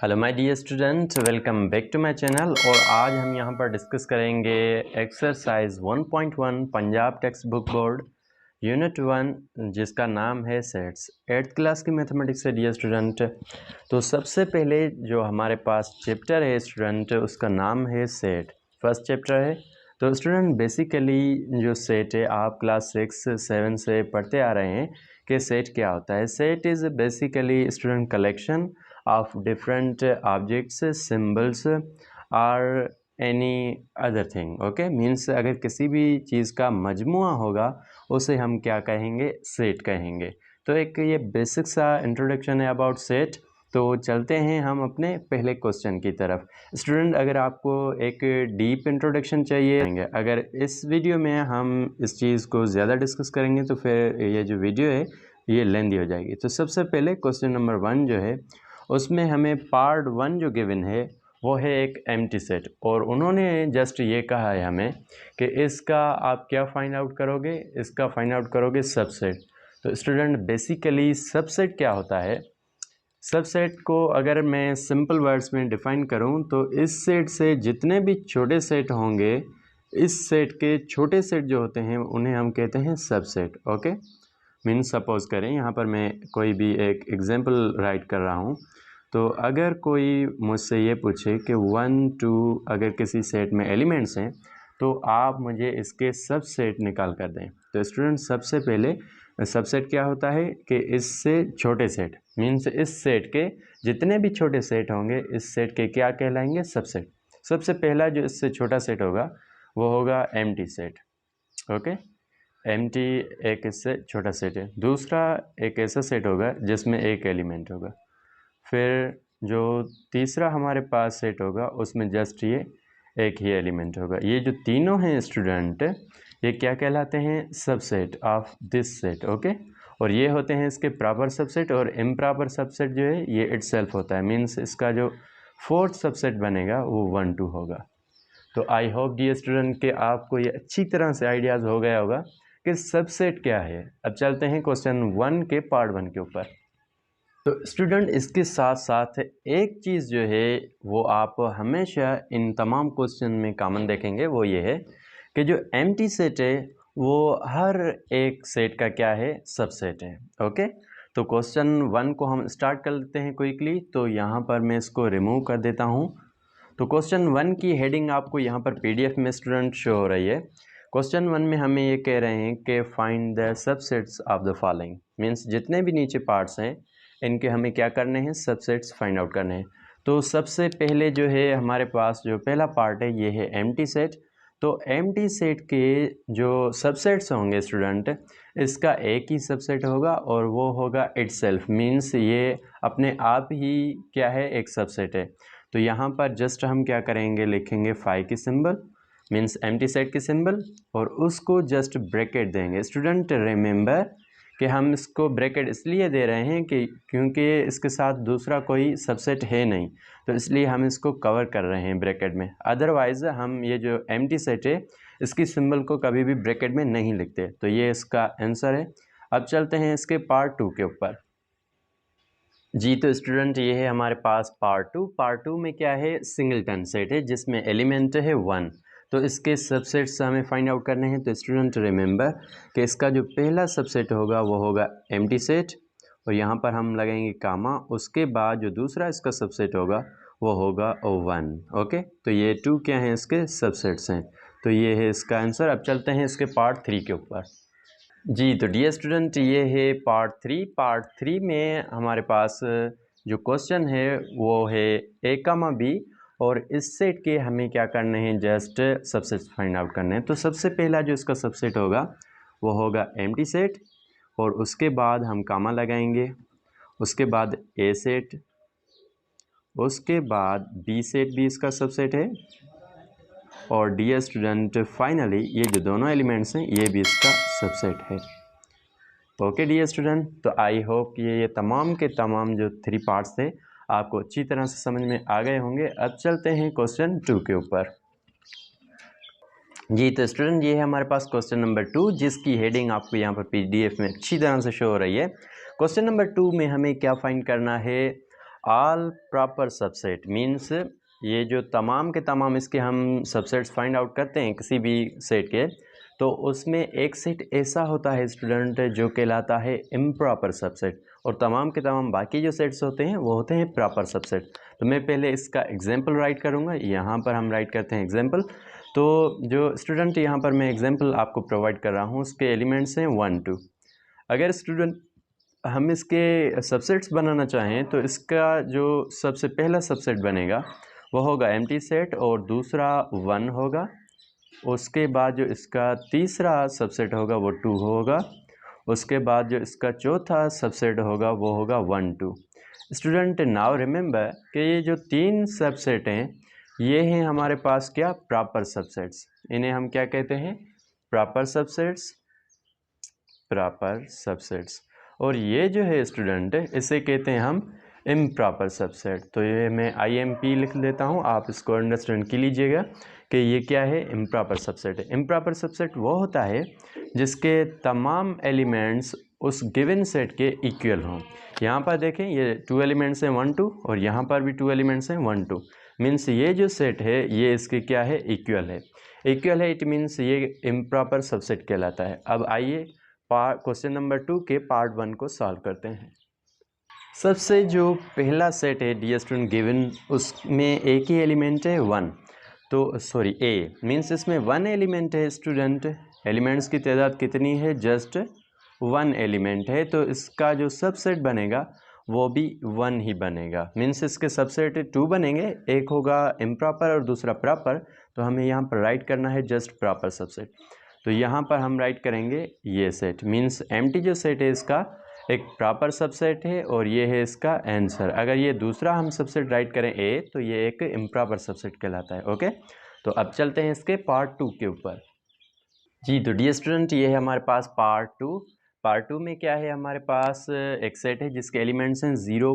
Hello my dear student, welcome back to my channel. और आज हम यहाँ पर डिस्कस करेंगे exercise 1.1 Punjab text book board unit 1, जिसका नाम है सेट्स। 8th क्लास की मैथमेटिक्स है डियर स्टूडेंट। तो सबसे पहले जो हमारे पास चैप्टर है स्टूडेंट, उसका नाम है सेट। फर्स्ट चैप्टर है। तो स्टूडेंट बेसिकली जो सेट है आप क्लास 6-7 से पढ़ते आ रहे हैं कि सेट क्या होता है। Set is basically student collection of different objects, symbols or any other thing. Okay, means अगर किसी भी चीज़ का मजमुआ होगा उसे हम क्या कहेंगे, सेट कहेंगे। तो एक ये बेसिक सा इंट्रोडक्शन है अबाउट सेट। तो चलते हैं हम अपने पहले क्वेश्चन की तरफ। स्टूडेंट, अगर आपको एक डीप इंट्रोडक्शन चाहिए, अगर इस वीडियो में हम इस चीज़ को ज़्यादा डिस्कस करेंगे तो फिर ये जो वीडियो है ये लेंदी हो जाएगी। तो सबसे पहले क्वेश्चन नंबर 1 जो है उसमें हमें पार्ट 1 जो गिवन है वो है एक एम्प्टी सेट, और उन्होंने जस्ट ये कहा है हमें कि इसका आप क्या फाइंड आउट करोगे, इसका फाइंड आउट करोगे सबसेट। तो स्टूडेंट बेसिकली सबसेट क्या होता है, सबसेट को अगर मैं सिंपल वर्ड्स में डिफाइन करूं तो इस सेट से जितने भी छोटे सेट होंगे, इस सेट के छोटे सेट जो होते हैं उन्हें हम कहते हैं सबसेट। ओके, मीन्स सपोज करें यहाँ पर मैं कोई भी एक एग्जांपल राइट कर रहा हूँ। तो अगर कोई मुझसे ये पूछे कि 1 2 अगर किसी सेट में एलिमेंट्स हैं तो आप मुझे इसके सब सेट निकाल कर दें। तो स्टूडेंट सबसे पहले सबसेट क्या होता है कि इससे छोटे सेट, मीन्स इस सेट के जितने भी छोटे सेट होंगे इस सेट के क्या कहलाएंगे, सबसेट। सबसे पहला जो इससे छोटा सेट होगा वो होगा एम्प्टी सेट। ओके, एम्प्टी एक इससे छोटा सेट है। दूसरा एक ऐसा सेट होगा जिसमें एक एलिमेंट होगा। फिर जो तीसरा हमारे पास सेट होगा उसमें जस्ट ये एक ही एलिमेंट होगा। ये जो तीनों हैं स्टूडेंट, ये क्या कहलाते हैं, subset of this set. Okay, और ये होते हैं इसके प्रॉपर सबसेट, और इम्प्रॉपर सबसेट जो है ये इटसेल्फ होता है। मीन्स इसका जो फोर्थ सबसेट बनेगा वो 1 2 होगा। तो आई होप डियर स्टूडेंट कि आपको ये अच्छी तरह से आइडियाज़ हो गया होगा कि सबसेट क्या है। अब चलते हैं क्वेश्चन 1 के पार्ट 1 के ऊपर। तो स्टूडेंट इसके साथ साथ एक चीज़ जो है वो आप हमेशा इन तमाम क्वेश्चन में कॉमन देखेंगे, वो ये है कि जो एम्प्टी सेट है वो हर एक सेट का क्या है, सबसेट है। ओके, तो क्वेश्चन 1 को हम स्टार्ट कर लेते हैं क्विकली। तो यहाँ पर मैं इसको रिमूव कर देता हूँ। तो क्वेश्चन 1 की हेडिंग आपको यहाँ पर PDF में स्टूडेंट शो हो रही है। क्वेश्चन 1 में हमें ये कह रहे हैं कि find the subsets of the following, means जितने भी नीचे पार्ट्स हैं इनके हमें क्या करने हैं, सबसेट्स फाइंड आउट करने हैं। तो सबसे पहले जो है हमारे पास जो पहला पार्ट है ये है एम्प्टी सेट। तो एम्प्टी सेट के जो सबसेट्स होंगे स्टूडेंट, इसका एक ही सबसेट होगा और वो होगा इटसेल्फ, मीन्स ये अपने आप ही क्या है, एक सबसेट है। तो यहाँ पर जस्ट हम क्या करेंगे, लिखेंगे फाई की सिंबल, मीन्स एम्प्टी सेट की सिंबल, और उसको जस्ट ब्रैकेट देंगे। स्टूडेंट रिमेंबर कि हम इसको ब्रैकेट इसलिए दे रहे हैं कि क्योंकि इसके साथ दूसरा कोई सबसेट है नहीं, तो इसलिए हम इसको कवर कर रहे हैं ब्रैकेट में। अदरवाइज़ हम ये जो एम्प्टी सेट है इसकी सिंबल को कभी भी ब्रैकेट में नहीं लिखते। तो ये इसका आंसर है। अब चलते हैं इसके पार्ट 2 के ऊपर। जी, तो स्टूडेंट ये है हमारे पास पार्ट 2। पार्ट 2 में क्या है, सिंगलटन सेट है जिसमें एलिमेंट है 1। तो इसके सबसेट्स हमें फाइंड आउट करने हैं। तो स्टूडेंट रिमेंबर कि इसका जो पहला सबसेट होगा वो होगा एम्प्टी सेट, और यहाँ पर हम लगाएंगे कामा। उसके बाद जो दूसरा इसका सबसेट होगा वो होगा 1। ओके, तो ये 2 क्या हैं, इसके सबसेट्स हैं। तो ये है इसका आंसर। अब चलते हैं इसके पार्ट 3 के ऊपर। जी, तो डियर स्टूडेंट ये है पार्ट 3। पार्ट 3 में हमारे पास जो क्वेश्चन है वो है A, B, और इस सेट के हमें क्या करने हैं, जस्ट सबसेट फाइंड आउट करने हैं। तो सबसे पहला जो इसका सबसेट होगा वो होगा एम्प्टी सेट, और उसके बाद हम कामा लगाएंगे। उसके बाद A सेट, उसके बाद B सेट भी इसका सबसेट है, और डियर स्टूडेंट फाइनली ये जो दोनों एलिमेंट्स हैं ये भी इसका सबसेट है। ओके डियर स्टूडेंट, तो आई होप ये तमाम के तमाम जो 3 पार्ट्स थे आपको अच्छी तरह से समझ में आ गए होंगे। अब चलते हैं क्वेश्चन 2 के ऊपर। जी, तो स्टूडेंट ये है हमारे पास क्वेश्चन नंबर 2, जिसकी हेडिंग आपको यहाँ पर PDF में अच्छी तरह से शो हो रही है। क्वेश्चन नंबर 2 में हमें क्या फाइंड करना है, ऑल प्रॉपर सबसेट मीन्स ये जो तमाम के तमाम इसके हम सबसेट्स फाइंड आउट करते हैं किसी भी सेट के, तो उसमें एक सेट ऐसा होता है स्टूडेंट जो कहलाता है इम्प्रॉपर सबसेट, और तमाम के तमाम बाकी जो सेट्स होते हैं वो होते हैं प्रॉपर सबसेट। तो मैं पहले इसका एग्जांपल राइट करूँगा। यहाँ पर हम राइट करते हैं एग्जांपल। तो जो स्टूडेंट यहाँ पर मैं एग्जांपल आपको प्रोवाइड कर रहा हूँ उसके एलिमेंट्स हैं 1 2। अगर स्टूडेंट हम इसके सबसेट्स बनाना चाहें तो इसका जो सबसे पहला सबसेट बनेगा वो होगा एम्प्टी सेट और दूसरा 1 होगा। उसके बाद जो इसका तीसरा सबसेट होगा वो 2 होगा। उसके बाद जो इसका चौथा सबसेट होगा वो होगा 1 2। स्टूडेंट नाउ रिमेंबर कि ये जो 3 सबसेट हैं ये हैं हमारे पास क्या, प्रॉपर सबसेट्स। इन्हें हम क्या कहते हैं, प्रॉपर सबसेट्स, प्रॉपर सबसेट्स। और ये जो है स्टूडेंट इसे कहते हैं हम इम्प्रॉपर सबसेट। तो ये मैं IMP लिख लेता हूँ, आप इसको अंडरस्टैंड कर लीजिएगा कि ये क्या है, इम्प्रॉपर सबसेट है। इम्प्रॉपर सबसेट वो होता है जिसके तमाम एलिमेंट्स उस गिवन सेट के इक्वल हों। यहाँ पर देखें ये 2 एलिमेंट्स हैं 1 2 और यहाँ पर भी 2 एलिमेंट्स हैं 1 2। मीन्स ये जो सेट है ये इसके क्या है, इक्वल है। इक्वल है इट मीन्स ये इम्प्रॉपर सबसेट कहलाता है। अब आइए क्वेश्चन नंबर 2 के पार्ट 1 को सॉल्व करते हैं। सबसे जो पहला सेट है डियर स्टूडेंट गिवन, उसमें एक ही एलिमेंट है 1, तो सॉरी ए मीन्स इसमें 1 एलिमेंट है स्टूडेंट। एलिमेंट्स की तादाद कितनी है, जस्ट 1 एलिमेंट है, तो इसका जो सबसेट बनेगा वो भी 1 ही बनेगा। मीन्स इसके सबसेट 2 बनेंगे, एक होगा इम्प्रॉपर और दूसरा प्रॉपर। तो हमें यहाँ पर राइट करना है जस्ट प्रॉपर सबसेट। तो यहाँ पर हम राइट करेंगे ये सेट, मीन्स एम्प्टी जो सेट है इसका एक प्रॉपर सबसेट है और ये है इसका आंसर। अगर ये दूसरा हम सबसेट राइट करें ए तो ये एक इम्प्रॉपर सबसेट कहलाता है। ओके, तो अब चलते हैं इसके पार्ट 2 के ऊपर। जी तो डियर स्टूडेंट ये है हमारे पास पार्ट 2। पार्ट 2 में क्या है, हमारे पास एक सेट है जिसके एलिमेंट्स हैं 0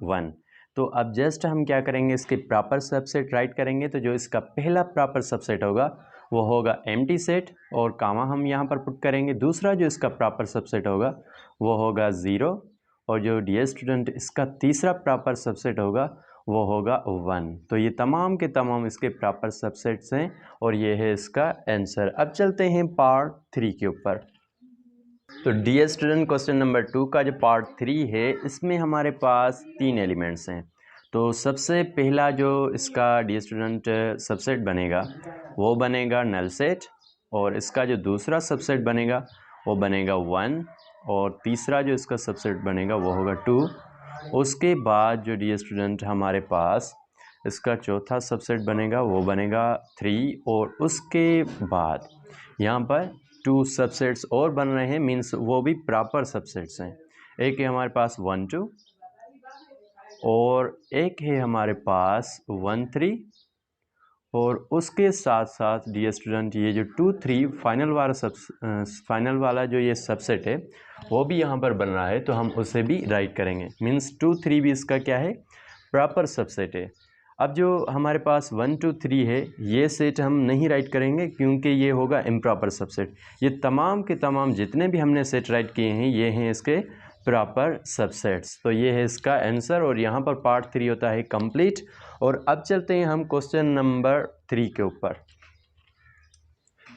1। तो अब जस्ट हम क्या करेंगे, इसके प्रॉपर सबसेट राइट करेंगे। तो जो इसका पहला प्रॉपर सबसेट होगा वो होगा एम्प्टी सेट और कामा हम यहाँ पर पुट करेंगे। दूसरा जो इसका प्रॉपर सबसेट होगा वो होगा 0 और जो डियर स्टूडेंट इसका तीसरा प्रॉपर सबसेट होगा वो होगा 1। तो ये तमाम के तमाम इसके प्रॉपर सबसेट्स हैं और ये है इसका आंसर। अब चलते हैं पार्ट 3 के ऊपर। तो डियर स्टूडेंट क्वेश्चन नंबर 2 का जो पार्ट 3 है इसमें हमारे पास 3 एलिमेंट्स हैं। तो सबसे पहला जो इसका डियर स्टूडेंट सबसेट बनेगा वो बनेगा नल सेट, और इसका जो दूसरा सबसेट बनेगा वो बनेगा 1 और तीसरा जो इसका सबसेट बनेगा वो होगा 2। उसके बाद जो डियर स्टूडेंट हमारे पास इसका चौथा सबसेट बनेगा वो बनेगा 3 और उसके बाद यहाँ पर 2 सबसेट्स और बन रहे हैं, मीन्स वो भी प्रॉपर सबसेट्स हैं। एक है हमारे पास 1 2 और एक है हमारे पास 1 3 और उसके साथ साथ डियर स्टूडेंट ये जो 2 3 फाइनल वाला जो ये सबसेट है वो भी यहाँ पर बन रहा है, तो हम उसे भी राइट करेंगे। मीन्स 2 3 भी इसका क्या है, प्रॉपर सबसेट है। अब जो हमारे पास 1 2 3 है ये सेट हम नहीं राइट करेंगे क्योंकि ये होगा इम्प्रॉपर सबसेट। ये तमाम के तमाम जितने भी हमने सेट राइट किए हैं ये हैं इसके प्रॉपर सबसेट्स। तो ये है इसका आंसर और यहाँ पर पार्ट 3 होता है कंप्लीट। और अब चलते हैं हम क्वेश्चन नंबर 3 के ऊपर।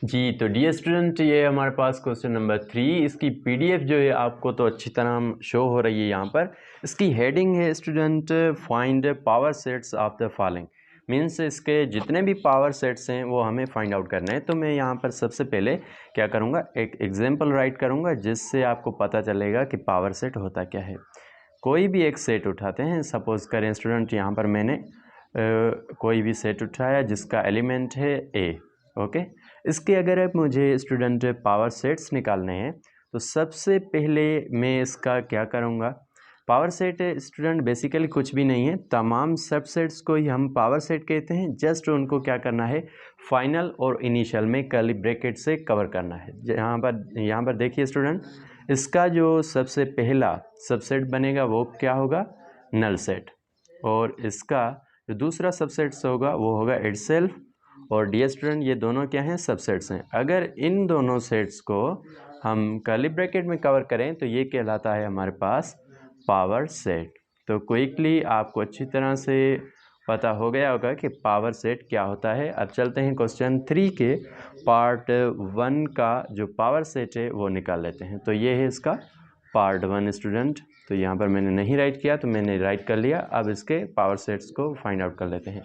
जी तो डियर स्टूडेंट ये हमारे पास क्वेश्चन नंबर 3, इसकी PDF जो है आपको तो अच्छी तरह शो हो रही है यहाँ पर। इसकी हेडिंग है student find power sets of the following. Means इसके जितने भी पावर सेट्स हैं वो हमें फाइंड आउट करने हैं। तो मैं यहाँ पर सबसे पहले क्या करूँगा, एक एग्जाम्पल राइट करूँगा जिससे आपको पता चलेगा कि पावर सेट होता क्या है। कोई भी एक सेट उठाते हैं, सपोज़ करें स्टूडेंट यहाँ पर मैंने कोई भी सेट उठाया जिसका एलिमेंट है A। ओके, इसके अगर अब मुझे स्टूडेंट पावर सेट्स निकालने हैं तो सबसे पहले मैं इसका क्या करूँगा, पावर सेट स्टूडेंट बेसिकली कुछ भी नहीं है, तमाम सबसेट्स को ही हम पावर सेट कहते हैं। जस्ट उनको क्या करना है, फाइनल और इनिशियल में कर्ली ब्रैकेट से कवर करना है। यहाँ पर देखिए स्टूडेंट, इसका जो सबसे पहला सबसेट बनेगा वो क्या होगा, नल सेट, और इसका जो दूसरा सबसेट्स होगा वो होगा इटसेल्फ। और डियर स्टूडेंट ये दोनों क्या हैं, सबसेट्स हैं। अगर इन दोनों सेट्स को हम कर्ली ब्रैकेट में कवर करें तो ये कहलाता है हमारे पास पावर सेट। तो क्विकली आपको अच्छी तरह से पता हो गया होगा कि पावर सेट क्या होता है। अब चलते हैं क्वेश्चन 3 के पार्ट 1 का जो पावर सेट है वो निकाल लेते हैं। तो ये है इसका पार्ट 1 स्टूडेंट। तो यहाँ पर मैंने नहीं राइट किया तो मैंने राइट कर लिया। अब इसके पावर सेट्स को फाइंड आउट कर लेते हैं।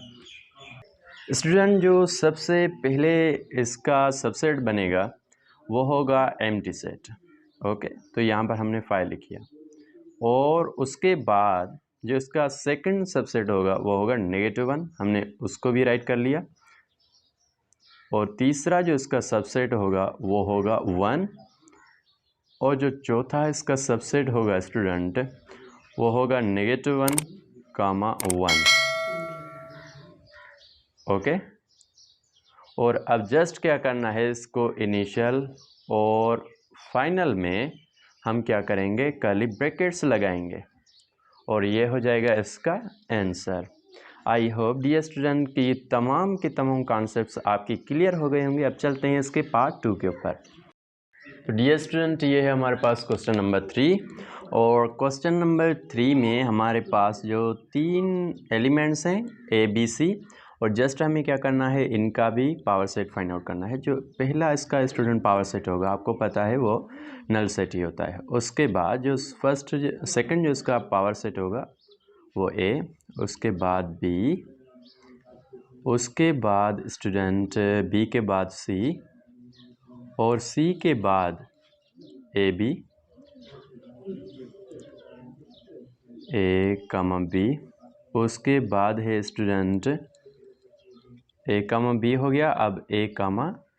स्टूडेंट जो सबसे पहले इसका सबसेट बनेगा वो होगा एम्प्टी सेट। ओके, तो यहाँ पर हमने 5 लिखिया और उसके बाद जो इसका सेकंड सबसेट होगा वो होगा -1, हमने उसको भी राइट कर लिया। और तीसरा जो इसका सबसेट होगा वो होगा 1 और जो चौथा इसका सबसेट होगा स्टूडेंट वो होगा -1, 1। ओके, और अब जस्ट क्या करना है, इसको इनिशियल और फाइनल में हम क्या करेंगे, कर्ली ब्रैकेट्स लगाएंगे और ये हो जाएगा इसका answer. I hope dear student कि तमाम के तमाम कॉन्सेप्ट्स आपकी क्लियर हो गए होंगे। अब चलते हैं इसके पार्ट 2 के ऊपर। तो डियर स्टूडेंट ये है हमारे पास क्वेश्चन नंबर 3 और क्वेश्चन नंबर 3 में हमारे पास जो 3 एलिमेंट्स हैं A B C और जस्ट हमें क्या करना है, इनका भी पावर सेट फाइंड आउट करना है। जो पहला इसका स्टूडेंट पावर सेट होगा आपको पता है वो नल सेट ही होता है। उसके बाद जो सेकंड जो इसका पावर सेट होगा वो A, उसके बाद B, उसके बाद स्टूडेंट B के बाद C और C के बाद AB, A, B, उसके बाद है स्टूडेंट A, B हो गया। अब A,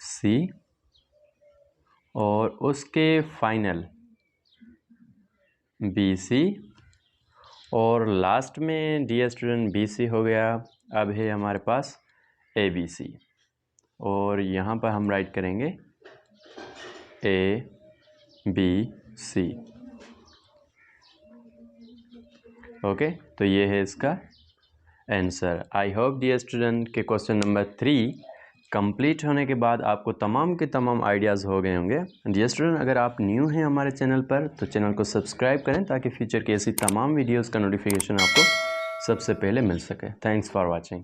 C और उसके फाइनल BC और लास्ट में डियर स्टूडेंट BC हो गया। अब है हमारे पास ABC और यहाँ पर हम राइट करेंगे ABC। ओके, तो ये है इसका answer. I hope dear student के क्वेश्चन नंबर 3 कंप्लीट होने के बाद आपको तमाम के तमाम आइडियाज़ हो गए होंगे। डियर स्टूडेंट अगर आप न्यू हैं हमारे चैनल पर तो चैनल को सब्सक्राइब करें ताकि फ्यूचर की ऐसी तमाम वीडियोज़ का नोटिफिकेशन आपको सबसे पहले मिल सके। Thanks for watching.